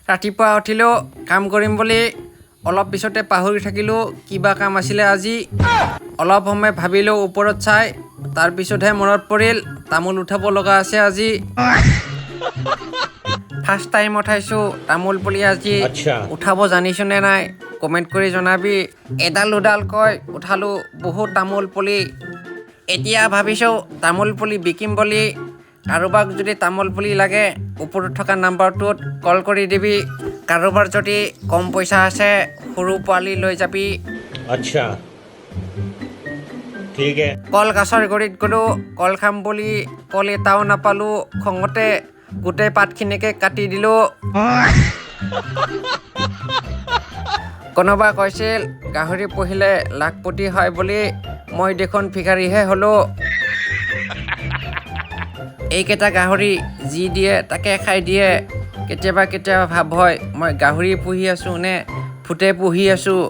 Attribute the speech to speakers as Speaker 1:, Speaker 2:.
Speaker 1: ৰাতিপুৱা উঠিলোঁ কাম কৰিম বুলি অলপ পিছতে পাহৰি থাকিলোঁ কিবা কাম আছিলে আজি অলপ সময় ভাবিলোঁ ওপৰত চাই তাৰপিছতহে মনত পৰিল তামোল উঠাব লগা আছে আজি ফাৰ্ষ্ট টাইম উঠাইছোঁ তামোল পুলি আজি উঠাব জানিছোনে নাই কমেণ্ট কৰি জনাবি এডাল দুডালকৈ উঠালোঁ বহুত তামোল পুলি এতিয়া ভাবিছোঁ তামোল পুলি বিকিম বুলি কাৰোবাক যদি তামোল পুলি লাগে ওপৰত থকা নাম্বাৰটোত কল কৰি দিবি কাৰোবাৰ যদি কম পইচা আছে সৰু পোৱালি লৈ যাবি
Speaker 2: আচ্ছা ঠিক আছে
Speaker 1: কল গছৰ গুৰিত গ'লোঁ কল খাম বুলি কল এটাও নাপালোঁ খঙতে গোটেই পাতখিনিকে কাটি দিলোঁ কোনোবা কৈছিল গাহৰি পুহিলে লাখপতি হয় বুলি মই দেখোন ভিখাৰীহে হ'লোঁ এইকেইটা গাহৰি যি দিয়ে তাকে খাই দিয়ে কেতিয়াবা ভাৱ হয় মই গাহৰি পুহি আছোঁ নে ভূতে পুহি আছোঁ